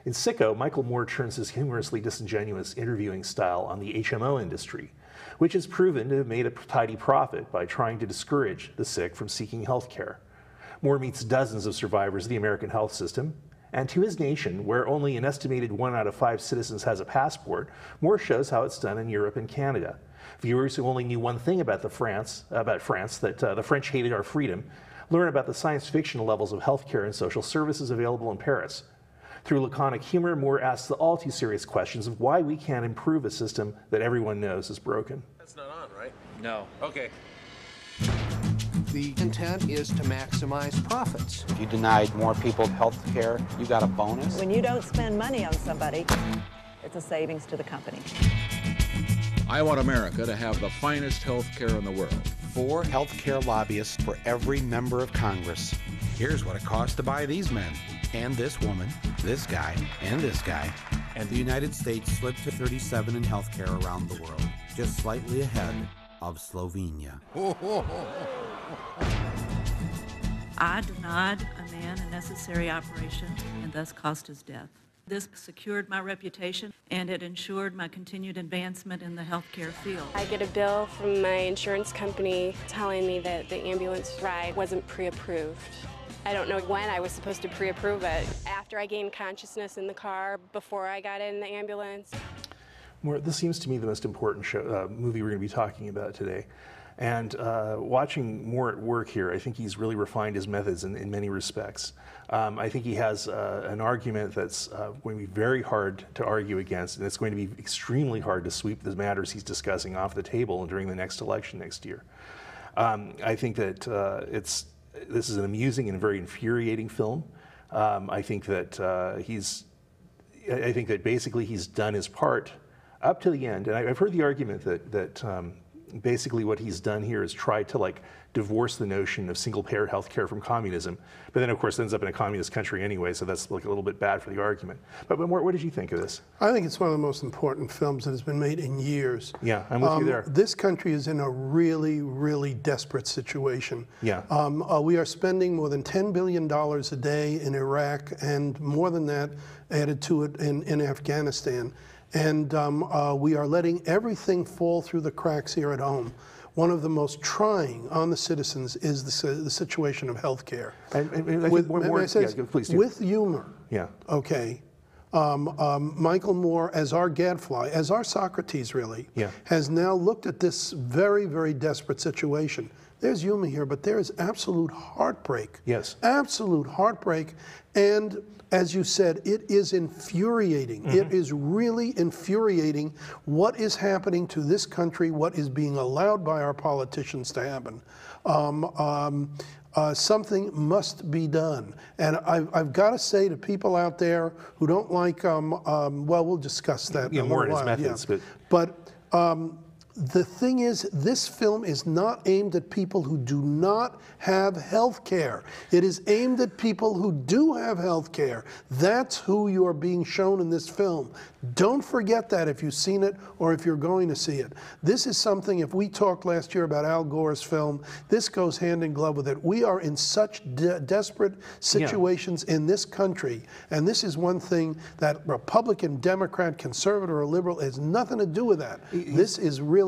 In Sicko, Michael Mort turns his humorously disingenuous interviewing style on the HMO industry, which has proven to have made a tidy profit by trying to discourage the sick from seeking health care. Mort meets dozens of survivors of the American health system, and to his nation, where only an estimated 1 out of 5 citizens has a passport, Mort shows how it's done in Europe and Canada. Viewers who only knew one thing about France, that the French hated our freedom, learn about the science fiction levels of healthcare and social services available in Paris. Through laconic humor, Mort asks the all too serious questions of why we can't improve a system that everyone knows is broken. That's not on, right? No. Okay. The intent is to maximize profits. If you denied more people health care, you got a bonus. When you don't spend money on somebody, it's a savings to the company. I want America to have the finest health care in the world. 4 healthcare lobbyists for every member of Congress. Here's what it costs to buy these men, and this woman, this guy, and this guy. And the United States slipped to 37 in healthcare around the world, just slightly ahead of Slovenia. I denied a man a necessary operation and thus caused his death. This secured my reputation and it ensured my continued advancement in the healthcare field. I get a bill from my insurance company telling me that the ambulance ride wasn't pre-approved. I don't know when I was supposed to pre-approve it. After I gained consciousness in the car, before I got in the ambulance. Mort, this seems to me the most important movie we're going to be talking about today. And watching Mort work here, I think he's really refined his methods in many respects. I think he has an argument that's going to be very hard to argue against, and it's going to be extremely hard to sweep the matters he's discussing off the table during the next election next year. I think that this is an amusing and very infuriating film. I think that basically he's done his part up to the end, and I've heard the argument that basically what he's done here is try to divorce the notion of single-payer health care from communism, but then of course ends up in a communist country anyway, so that's a little bit bad for the argument. But Mort, what did you think of this? I think it's one of the most important films that has been made in years. Yeah, I'm with you there. This country is in a really, really desperate situation. Yeah. We are spending more than $10 billion a day in Iraq, and more than that added to it in Afghanistan. And we are letting everything fall through the cracks here at home. One of the most trying on the citizens is the situation of health care. With humor, yeah. Okay. Michael Moore, as our gadfly, as our Socrates really, yeah, has now looked at this very, very desperate situation. There's humor here, but there is absolute heartbreak. Yes. Absolute heartbreak. And as you said, it is infuriating. Mm-hmm. It is really infuriating what is happening to this country, what is being allowed by our politicians to happen. Something must be done. And I've got to say to people out there who don't like, well, we'll discuss that in a more in while. his methods. Yeah. But the thing is, this film is not aimed at people who do not have health care. It is aimed at people who do have health care. That's who you are being shown in this film. Don't forget that if you've seen it or if you're going to see it. This is something, if we talked last year about Al Gore's film, this goes hand in glove with it. We are in such desperate situations in this country, and this is one thing that Republican, Democrat, conservative, or liberal has nothing to do with that. This is really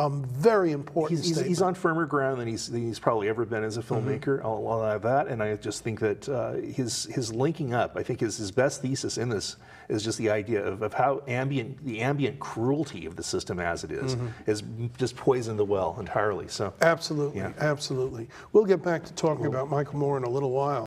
very important. He's on firmer ground than he's probably ever been as a filmmaker. Mm-hmm. I'll have that, and I just think that his linking up, I think his best thesis in this is just the idea of how the ambient cruelty of the system as it is just poisoned the well entirely. So absolutely, absolutely. We'll get back to talking about Michael Moore in a little while.